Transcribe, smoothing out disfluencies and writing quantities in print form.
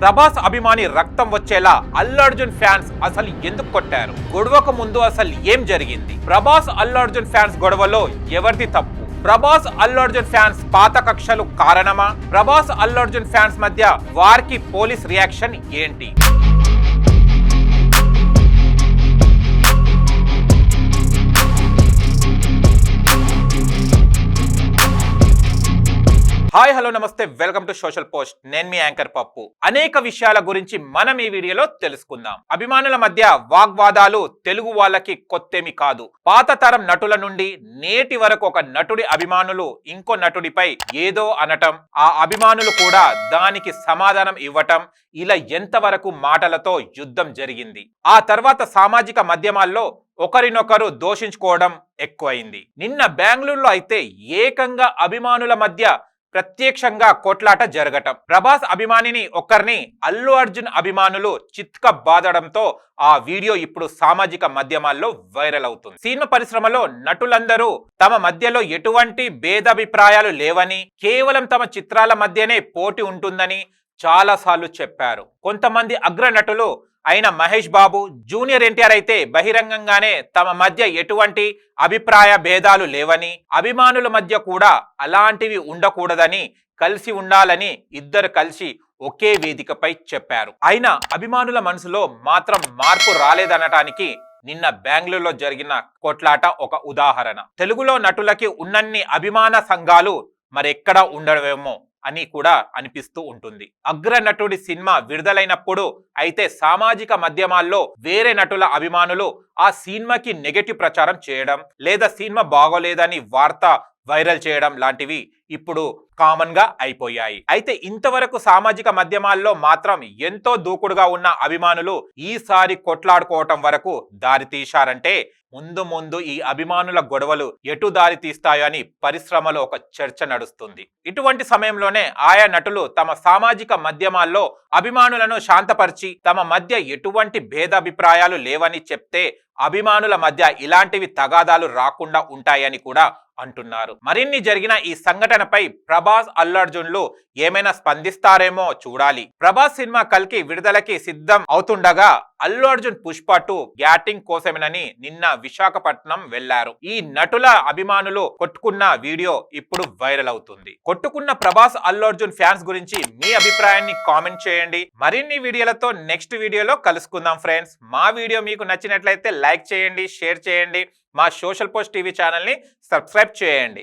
ప్రభాస్ అభిమాని రక్తం వచ్చేలా అల్లు అర్జున్ ఫ్యాన్స్ అసలు ఎందుకు కొట్టారు? గొడవకు ముందు అసలు ఏం జరిగింది? ప్రభాస్ అల్లు అర్జున్ ఫ్యాన్స్ గొడవలో ఎవరిది తప్పు? ప్రభాస్ అల్లు అర్జున్ ఫ్యాన్స్ పాత కక్షలు కారణమా? ప్రభాస్ అల్లు అర్జున్ ఫ్యాన్స్ మధ్య వారికి పోలీస్ రియాక్షన్ ఏంటి? హాయ్ హలో నమస్తే, వెల్కమ్ టు సోషల్ పోస్ట్. నేను మీ యాంకర్ పప్పు. అనేక విషయాల గురించి మనం ఈ వీడియోలో తెలుసుకుందాం. అభిమానుల మధ్య వాగ్వాదాలు తెలుగు వాళ్ళకి కొత్తేమి కాదు. పాత తరం నటుల నుండి నేటి వరకు ఒక నటుడి అభిమానులు ఇంకో నటుడిపై ఏదో అనటం, ఆ అభిమానులు కూడా దానికి సమాధానం ఇవ్వటం, ఇలా ఎంతవరకు మాటలతో యుద్ధం జరిగింది. ఆ తర్వాత సామాజిక మాధ్యమాల్లో ఒకరినొకరు దూషించుకోవడం ఎక్కువైంది. నిన్న బెంగళూరులో అయితే ఏకంగా అభిమానుల మధ్య ప్రత్యక్షంగా కొట్లాట జరగటం, ప్రభాస్ అభిమానిని ఒకరిని అల్లు అర్జున్ అభిమానులు చిత్క బాదడంతో ఆ వీడియో ఇప్పుడు సామాజిక మాధ్యమాల్లో వైరల్ అవుతుంది. సినిమా పరిశ్రమలో నటులందరూ తమ మధ్యలో ఎటువంటి భేదాభిప్రాయాలు లేవని, కేవలం తమ చిత్రాల మధ్యనే పోటీ ఉంటుందని చాలా సార్లు చెప్పారు. కొంతమంది అగ్ర నటులు అయిన మహేష్ బాబు, జూనియర్ ఎన్టీఆర్ అయితే బహిరంగంగానే తమ మధ్య ఎటువంటి అభిప్రాయ భేదాలు లేవని, అభిమానుల మధ్య కూడా అలాంటివి ఉండకూడదని, కలిసి ఉండాలని ఇద్దరు కలిసి ఒకే వేదికపై చెప్పారు. అయినా అభిమానుల మనసులో మాత్రం మార్పు రాలేదనటానికి నిన్న బెంగళూరులో జరిగిన కొట్లాట ఒక ఉదాహరణ. తెలుగులో నటులకి ఉన్నన్ని అభిమాన సంఘాలు మరెక్కడా ఉండవేమో అని కూడా అనిపిస్తూ ఉంటుంది. అగ్ర నటుడి సినిమా విడుదలైనప్పుడు అయితే సామాజిక మాధ్యమాల్లో వేరే నటుల అభిమానులు ఆ సినిమాకి నెగటివ్ ప్రచారం చేయడం, లేదా సినిమా బాగోలేదని వార్త వైరల్ చేయడం లాంటివి ఇప్పుడు కామన్ గా అయిపోయాయి. అయితే ఇంతవరకు సామాజిక మాధ్యమాల్లో మాత్రం ఎంతో దూకుడుగా ఉన్న అభిమానులు ఈసారి కొట్లాడుకోవటం వరకు దారి తీశారంటే ముందు ముందు ఈ అభిమానుల గొడవలు ఎటు దారి తీస్తాయో అని పరిశ్రమలో ఒక చర్చ నడుస్తుంది. ఇటువంటి సమయంలోనే ఆయా నటులు తమ సామాజిక మాధ్యమాల్లో అభిమానులను శాంతపరిచి తమ మధ్య ఎటువంటి భేదాభిప్రాయాలు లేవని చెప్తే అభిమానుల మధ్య ఇలాంటివి తగాదాలు రాకుండా ఉంటాయని కూడా అంటున్నారు. మరిన్ని జరిగిన ఈ సంఘటనపై ప్రభాస్ అల్లు అర్జున్లు ఏమైనా స్పందిస్తారేమో చూడాలి. ప్రభాస్ సినిమా కల్కి విడుదలకి సిద్ధం అవుతుండగా అల్లు అర్జున్ పుష్ప 2 బ్యాటింగ్ కోసమేనని నిన్న విశాఖపట్నం వెళ్లారు. ఈ నటుల అభిమానులు కొట్టుకున్న వీడియో ఇప్పుడు వైరల్ అవుతుంది. కొట్టుకున్న ప్రభాస్ అల్లు అర్జున్ ఫ్యాన్స్ గురించి మీ అభిప్రాయాన్ని కామెంట్ చేయండి. మరిన్ని వీడియోలతో నెక్స్ట్ వీడియోలో కలుసుకుందాం ఫ్రెండ్స్. మా వీడియో మీకు నచ్చినట్లయితే లైక్ చేయండి, షేర్ చేయండి. మా సోషల్ పోస్ట్ టీవీ ఛానల్ని సబ్స్క్రైబ్ చేయండి.